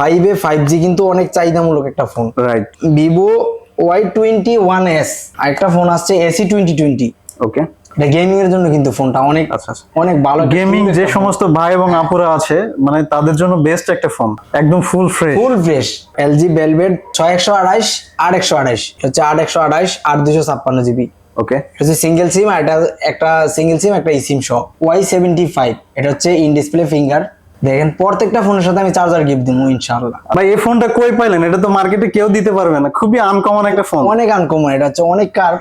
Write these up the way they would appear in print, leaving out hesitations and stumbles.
5 এ 5G কিন্তু অনেক চাহিদামূলক একটা ফোন। রাইট। ভিভো Y21s আরেকটা ফোন আসছে AC2020। ওকে। এটা গেমিং এর জন্য কিন্তু ফোনটা অনেক আচ্ছা অনেক ভালো গেমিং যে সমস্ত ভাই এবং আপুরা আছে মানে তাদের জন্য বেস্ট একটা ফোন, একদম ফুল ফ্রেশ। LG Velvet 6128 8128 হচ্ছে 8128 8256 জিবি। ওকে। এটা হচ্ছে সিঙ্গেল সিম, আর এটা একটা সিঙ্গেল সিম একটা ই সিম সহ। Y75 এটা হচ্ছে ইন ডিসপ্লে ফিঙ্গার। দেখেন প্রত্যেকটা ফোনের সাথে আমি চার্জার গিফট দিব ইনশাআল্লাহ। ভাই এই ফোনটা কই পাইলেন? এটা তো মার্কেটে কেউ দিতে পারবে না, খুবই আনকমন একটা ফোন। অনেক আনকমন, এটা হচ্ছে অনেক কার।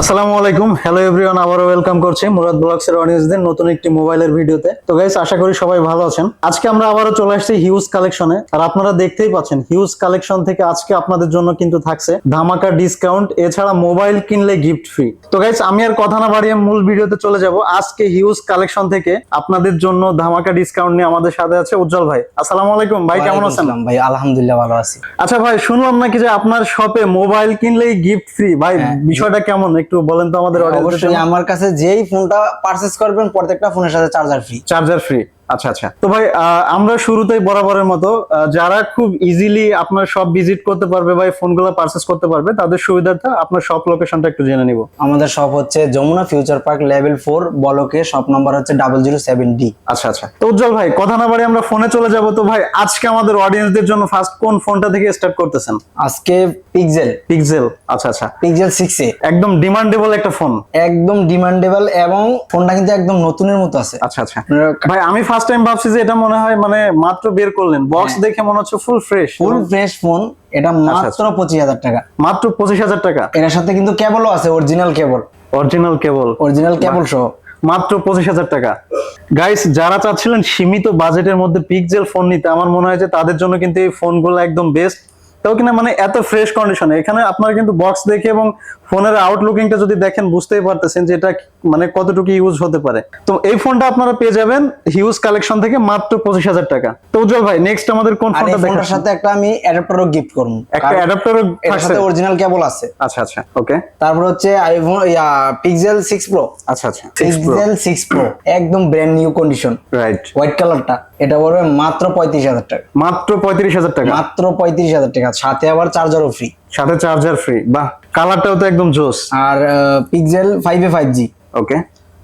আসসালামু আলাইকুম, হ্যালো এভরিওয়ান, আবারও ওয়েলকাম করছি মুরাদ ব্লগস এর অডিয়েন্সদের নতুন একটি মোবাইলের ভিডিওতে। তো গাইস, আশা করি সবাই ভালো আছেন। আজকে আমরা আবারও চলে আসছি হিউজ কালেকশনে, আর আপনারা দেখতেই পাচ্ছেন হিউজ কালেকশন থেকে আজকে আপনাদের জন্য কিন্তু থাকছে ধামাকা ডিসকাউন্ট, এছাড়া মোবাইল কিনলে গিফট ফ্রি। তো গাইস, আমি আর কথা না বাড়িয়ে মূল ভিডিওতে চলে যাব। আজকে হিউজ কালেকশন থেকে আপনাদের জন্য ধামাকা ডিসকাউন্ট নিয়ে আমাদের সাথে আছে উজ্জ্বল ভাই। আসসালামু আলাইকুম ভাই, কেমন আছেন? ভাই আলহামদুলিল্লাহ ভালো আছি। আচ্ছা ভাই, শুনলাম নাকি যে আপনার শপে মোবাইল কিনলেই গিফট ফ্রি। ভাই বিষয়টা কেমন একটু বলেন তো আমাদের অডিয়েন্সদের জন্য। অবশ্যই আমার কাছে যেই ফোনটা পারচেজ করবেন প্রত্যেকটা ফোনের সাথে চার্জার ফ্রি। Charger free. আচ্ছা আচ্ছা। তো ভাই আমরা শুরুতেই বরাবরের মতো যারা খুব ইজিলি আপনার শপ ভিজিট করতে পারবে ভাই, ফোনগুলো পারচেজ করতে পারবে, তাদের সুবিধার্থে আপনার শপ লোকেশনটা একটু জেনে নিব। আমাদের শপ হচ্ছে যমুনা ফিউচার পার্ক লেভেল 4 বলকে, শপ নাম্বার হচ্ছে 007D। আচ্ছা আচ্ছা। তো উজ্জ্বল ভাই, কথা না বাড়ি আমরা ফোনে চলে যাব। তো ভাই আজকে আমাদের অডিয়েন্সদের জন্য ফার্স্ট কোন ফোনটা থেকে স্টার্ট করতেছেন? আজকে পিক্সেল। আচ্ছা আচ্ছা। পিক্সেল 6A একদম ডিমান্ডেবল একটা ফোন। একদম ডিমান্ডেবল, এবং ফোনটা কিন্তু একদম নতুনের মতো আছে। আচ্ছা আচ্ছা। ভাই আমি ফার্স্ট টাইম ভাবছি যে এটা মনে হয় মানে মাত্র বের করলেন, বক্স দেখে মনে হচ্ছে ফুল ফ্রেশ ফোন। এটা মাত্র 25,000 টাকা। মাত্র 25,000 টাকা। এর সাথে কিন্তু কেবলও আছে, অরিজিনাল কেবল সহ। মাত্র 25,000 টাকা। গাইস, যারা চাচ্ছিলেন সীমিত বাজেটের মধ্যে পিক্সেল ফোন নিতে, আমার মনে হয় যে তাদের জন্য কিন্তু এই ফোনগুলো একদম বেস্ট। তাও কিনা মানে এত ফ্রেশ কন্ডিশনে। এখানে আপনারা কিন্তু বক্স দেখে এবং ফোনের আউটলুকিংটা যদি দেখেন বুঝতেই পারতেছেন যে এটা মানে কতটুকু ইউজ হতে পারে। তো এই ফোনটা আপনারা পেয়ে যাবেন হিউজ কালেকশন থেকে মাত্র 25,000 টাকা। তো উজ্জ্বল ভাই, নেক্সট আমাদের কোন ফোনটা দেখাচ্ছেন? ফোনটার সাথে একটা আমি অ্যাডাপ্টারও গিফট করব। একটা অ্যাডাপ্টারও এর সাথে অরিজিনাল কেবল আছে। আচ্ছা আচ্ছা। ওকে। তারপর হচ্ছে আইফোন পিক্সেল 6 প্রো। আচ্ছা আচ্ছা। পিক্সেল 6 প্রো একদম brand new condition, right, white কালারটা। এটা পড়বে মাত্র 35,000 টাকা। মাত্র 35,000 টাকা। মাত্র 35,000 টাকা, সাথে আবার চার্জারও ফ্রি। সাথে চার্জার ফ্রি। বাহ, কালারটাও তো একদম জোস। আর পিক্সেল 5A 5G। ওকে।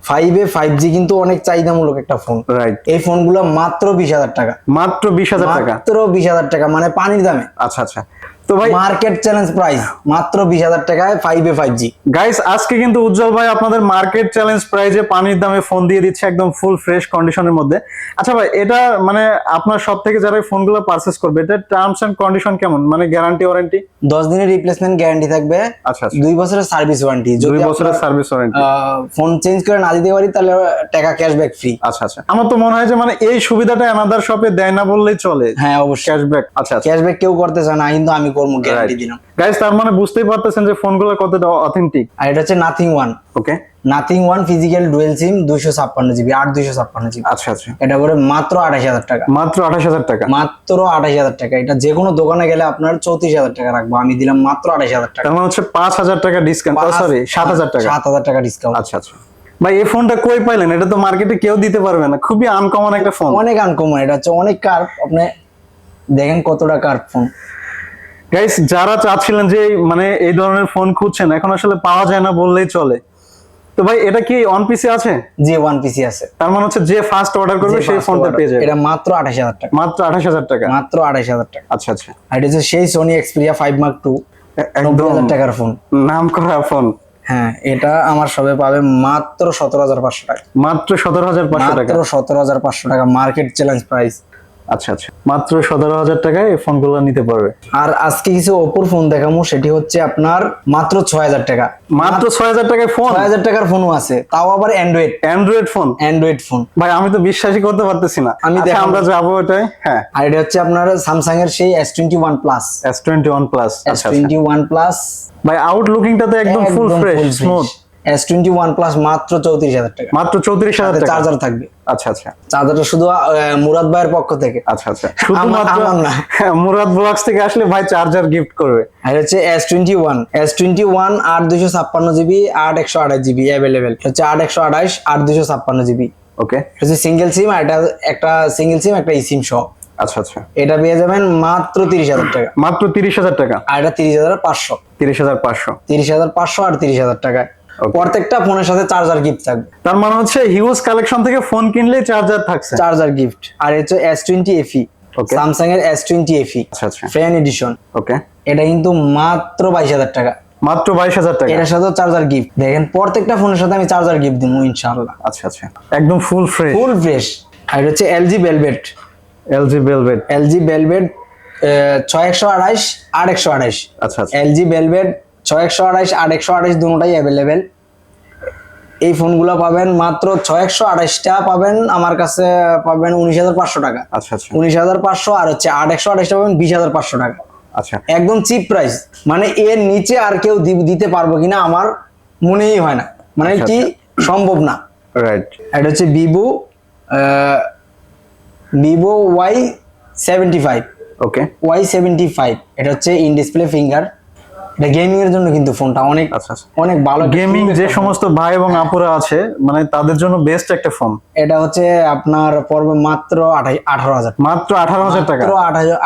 5A 5G কিন্তু অনেক চাহিদামূলক একটা ফোন। রাইট। এই ফোনগুলো মাত্র 20,000 টাকা। মাত্র 20,000 টাকা। মাত্র 20,000 টাকা, মানে পানির দামে। আচ্ছা আচ্ছা। তো ভাই মার্কেট চ্যালেঞ্জ প্রাইস মাত্র 20,000 টাকায় 5A 5G। গাইস, আজকে কিন্তু উজ্জ্বল ভাই আপনাদের মার্কেট চ্যালেঞ্জ প্রাইজে পানির দামে ফোন দিয়ে দিচ্ছে একদম ফুল ফ্রেশ কন্ডিশনের মধ্যে। আচ্ছা ভাই, এটা মানে আপনার সব থেকে যারা ফোনগুলো পারচেজ করবে, এটা টার্মস এন্ড কন্ডিশন কেমন? মানে গ্যারান্টি ওয়ারেন্টি? 10 দিনের রিপ্লেসমেন্ট গ্যারান্টি থাকবে। আচ্ছা আচ্ছা। 2 বছরের সার্ভিস ওয়ারেন্টি। 2 বছরের সার্ভিস ওয়ারেন্টি। ফোন চেঞ্জ করে না দিতে পারি তাহলে টাকা ক্যাশব্যাক ফ্রি। আচ্ছা আচ্ছা। আমার তো মনে হয় যে মানে এই সুবিধাটা অ্যানাদার শপে দেয় না বললেই চলে। হ্যাঁ অবশ্যই ক্যাশব্যাক। আচ্ছা আচ্ছা। ক্যাশব্যাক কেউ করতে চায় না, কিন্তু আমি করব, গ্যারান্টি দিলাম। গাইস, তার মানে বুঝতেই পারতেছেন যে ফোনগুলো কতটা অথেন্টিক। আর এটা হচ্ছে নাথিং ওয়ান। ওকে। নাথিং ওয়ান ফিজিক্যাল ডুয়েল সিম 256 জিবি 8256 জিবি। আচ্ছা আচ্ছা। এটা করে মাত্র 28,000 টাকা। মাত্র 28,000 টাকা। মাত্র 28,000 টাকা। এটা যে কোনো দোকানে গেলে আপনার 34,000 টাকা রাখবো, আমি দিলাম মাত্র 28,000 টাকা। তার মানে হচ্ছে 5,000 টাকা ডিসকাউন্ট। সরি, 7,000 টাকা। 7,000 টাকা ডিসকাউন্ট। আচ্ছা আচ্ছা। ভাই এই ফোনটা কই পাইলেন? এটা তো মার্কেটে কেউ দিতে পারবে না, খুবই আনকমন একটা ফোন। অনেক আনকমন, এটা হচ্ছে অনেক কার্ভ। আপনি দেখেন কতটা কার্ভ ফোন। গাইস, যারা চাচ্ছিলেন যে মানে এই ধরনের ফোন খুঁজছেন, এখন আসলে পাওয়া যায় না বললেই চলে। তো ভাই এটা কি অন পিসি আছে? জি, ওয়ান পিসি আছে। তার মানে হচ্ছে যে ফার্স্ট অর্ডার করবে সেই ফোনটা পেয়ে যাবে। এটা মাত্র 28,000 টাকা। মাত্র 28,000 টাকা। মাত্র 28,000 টাকা। আচ্ছা আচ্ছা। আর এটা হচ্ছে সেই সোনি এক্সপেরিয়া 5 Mark II, 90,000 টাকার ফোন। নাম করা ফোন। হ্যাঁ, এটা আমার সবে পাবে মাত্র 17,500 টাকা। মাত্র 17,500 টাকা। মাত্র 17,500 টাকা, মার্কেট চ্যালেঞ্জ প্রাইস। আচ্ছা আচ্ছা। মাত্র 17,000 টাকায় এই ফোনগুলো নিতে পারবে। আর আজকে কিছু ওপোর ফোন দেখাবো, সেটি হচ্ছে আপনার মাত্র 6,000 টাকা। মাত্র 6,000 টাকায় ফোন? 6,000 টাকার ফোনও আছে, তাও আবার অ্যান্ড্রয়েড ফোন। ভাই আমি তো বিশ্বাসই করতে পারতেছি না। আচ্ছা, আমরা যাবো ওটাই। হ্যাঁ। আর এটা হচ্ছে আপনার স্যামসাং এর সেই S21 প্লাস। S21 plus. আচ্ছা S21 প্লাস। ভাই আউটলুকিংটা তো একদম full fresh, smooth. S21 plus মাত্র 34,000 টাকা। মাত্র 34,000 টাকা চার্জার থাকবে। আচ্ছা আচ্ছা চার্জারটা শুধু মুরাদ ভাইয়ের পক্ষ থেকে। আচ্ছা আচ্ছা শুধুমাত্র আমার না। মুরাদ ব্লগস থেকে আসলে ভাই চার্জার গিফট করবে। আর হচ্ছে S21 8 256 জিবি 8 128 জিবি অ্যাভেলেবেল হচ্ছে 8 128 8 256 জিবি। ওকে হচ্ছে সিঙ্গেল সিম আর একটা সিঙ্গেল সিম একটা সিম সহ। আচ্ছা আচ্ছা এটা পেয়ে যাবেন মাত্র 30,000 টাকা। মাত্র 30,000 টাকা আর এটা 30,500 30,500 আর 30,000 টাকায় প্রত্যেকটা ফোনের সাথে চার্জার গিফট থাকবে। তার মানে হচ্ছে হিউজ কালেকশন থেকে ফোন কিনলেই চার্জার থাকছে। Charger gift. আর হচ্ছে S20 FE Okay. স্যামসাং এর S20 FE আচ্ছা আচ্ছা ফ্যান এডিশন। ওকে এটা কিন্তু মাত্র 22,000 টাকা। মাত্র 22,000 টাকা। এটার সাথে চার্জার গিফট। দেখেন প্রত্যেকটা ফোনের সাথে আমি চার্জার গিফট দিব ইনশাআল্লাহ। আচ্ছা আচ্ছা একদম ফুল ফ্রেশ আর এটা হচ্ছে LG Velvet LG Velvet 6128 8 128। আচ্ছা আচ্ছা LG Velvet 6128 8 128 দুটোটাই অ্যাভেলেবেল। এই ফোনগুলো পাবেন মাত্র 6128টা পাবেন আমার কাছে পাবেন 19,500 টাকা। আচ্ছা আচ্ছা 19,500 আর হচ্ছে 8 128টা পাবেন 20,500 টাকা। আচ্ছা একদম চিপ প্রাইস। মানে এর নিচে আর কেউ দিতে পারবো কিনা আমার মনেই হয় না, মানে আচ্ছা, কি সম্ভব না। রাইট এটা হচ্ছে ভিভো Y75 ওকে Y75 এটা হচ্ছে ইন ডিসপ্লে ফিঙ্গার। এটা গেমিং এর জন্য কিন্তু ফোনটা অনেক আচ্ছা আচ্ছা অনেক ভালো গেমিং যে সমস্ত ভাই এবং আপুরা আছে মানে তাদের জন্য বেস্ট একটা ফোন। এটা হচ্ছে আপনার পড়বে মাত্র 18,000 মাত্র 18,000 টাকা। মাত্র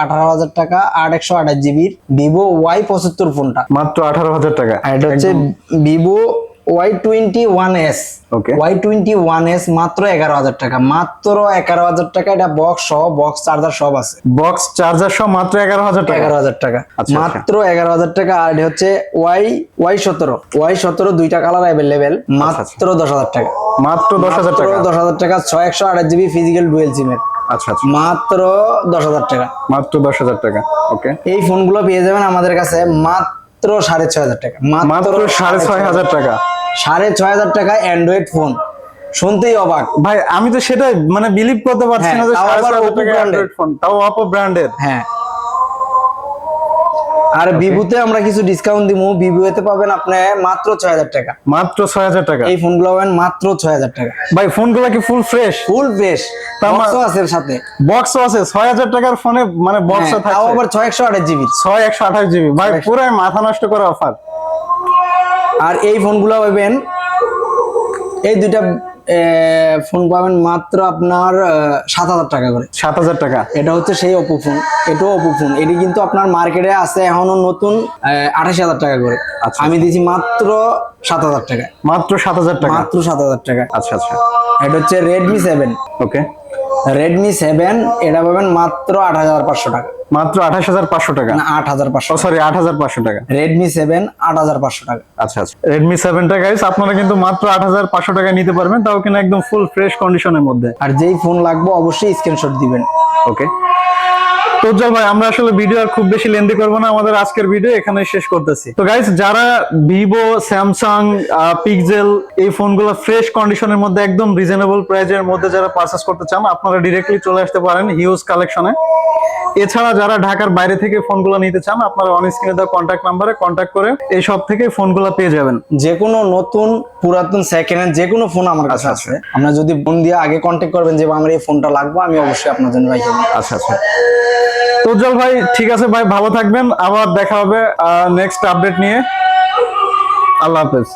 18,000 টাকা 8 128 জিবির ভিভো Y75 ফোনটা মাত্র 18,000 টাকা। আর এটা হচ্ছে ভিভো Y21s Okay. Y21s মাত্র 11,000 টাকা। মাত্র 11,000 টাকা। এটা বক্স সহ বক্স চার্জার সব আছে। বক্স চার্জার সহ মাত্র 11,000 টাকা। 11,000 টাকা আচ্ছা, মাত্র 11,000 টাকা। আর এটা হচ্ছে Y17 দুইটা কালার অ্যাভেলেবেল মাত্র 10,000 টাকা। মাত্র 10,000 টাকা। 10,000 টাকা 628 জিবি ফিজিক্যাল ডুয়েল সিমের আচ্ছা আচ্ছা মাত্র 10,000 টাকা। মাত্র 10,000 টাকা। ওকে এই ফোনগুলো পেয়ে যাবেন আমাদের কাছে মাত্র 6,500 টাকা। মাত্র 6,500 টাকা। 6,500 টাকা অ্যান্ড্রয়েড ফোন। শুনতেই অবাক ভাই আমি তো সেটাই মানে বিলিভ করতে পারছি না যে তাও আবার 6,500 Oppo টাকা brand-এর। অ্যান্ড্রয়েড ফোন, তাও Oppo ব্র্যান্ডের। হ্যাঁ। আর ভিভোতে আমরা কিছু ডিসকাউন্ট দিব। ভিভোতে পাবেন আপনি মাত্র 6,000 টাকা। মাত্র 6,000 টাকা। এই ফোনগুলো পাবেন মাত্র 6,000 টাকা। ভাই ফোনগুলো কি ফুল ফ্রেশ? Full fresh. তার বক্সও আছে এর সাথে। বক্সও আছে 6,000 টাকার ফোনে মানে বক্সও হ্যাঁ, তাও থাকছে। আবার 628 জিবি। 128 জিবি ভাই পুরো মাথা নষ্ট করা অফার। আর এই ফোনগুলো পাবেন এই দুইটা ফোন পাবেন মাত্র আপনার 7,000 টাকা করে। 7,000 টাকা। এটা হচ্ছে সেই ওপো ফোন। এটাও ওপো ফোন। এটি কিন্তু আপনার মার্কেটে আছে এখনো নতুন 28,000 টাকা করে। আচ্ছা। আমি দিয়েছি মাত্র 7,000 টাকা। মাত্র 7,000 টাকা। মাত্র 7,000 টাকা। আচ্ছা আচ্ছা এটা হচ্ছে Redmi 7 ওকে Redmi 7 এটা পাবেন মাত্র 8,500 টাকা। মাত্র 28,500 টাকা। না 8,500। সরি 8,500 টাকা। Redmi 7 8,500 টাকা। আচ্ছা আচ্ছা Redmi 7 টা গাইস আপনারা কিন্তু মাত্র 8,500 টাকা নিতে পারবেন, তাও কিনা একদম ফুল ফ্রেশ কন্ডিশনের মধ্যে। আর যেই ফোন লাগবে অবশ্যই স্ক্রিনশট দিবেন। ওকে তো চল ভাই আমরা আসলে ভিডিও আর খুব বেশি লেন্দি করবো না, আমাদের আজকের ভিডিও এখানে শেষ করতেছি। তো গাইস যারা ভিভো, স্যামসাং, পিক্সেল এই ফোনগুলো ফ্রেশ কন্ডিশনের মধ্যে একদম রিজনেবল প্রাইজের মধ্যে যারা পারচেজ করতে চান আপনারা ডিরেক্টলি চলে আসতে পারেন হিউজ কালেকশনে। এছাড়া যারা ঢাকার বাইরে থেকে ফোনগুলো নিতে চান আপনারা অন স্ক্রিনে দেওয়া কন্ট্যাক্ট নাম্বারে কন্ট্যাক্ট করে এই সব থেকে ফোনগুলো পেয়ে যাবেন। যে কোনো নতুন পুরাতন সেকেন্ড হ্যান্ড যে কোনো ফোন আমার কাছে আছে। আপনারা যদি ফোন দিয়ে আগে কন্ট্যাক্ট করবেন যে আমার এই ফোনটা লাগবে, আমি অবশ্যই আপনার জন্য রাখি দেব। আচ্ছা আচ্ছা তো উজ্জ্বল ভাই ঠিক আছে ভাই, ভালো থাকবেন, আবার দেখা হবে নেক্সট আপডেট নিয়ে। আল্লাহ হাফেজ।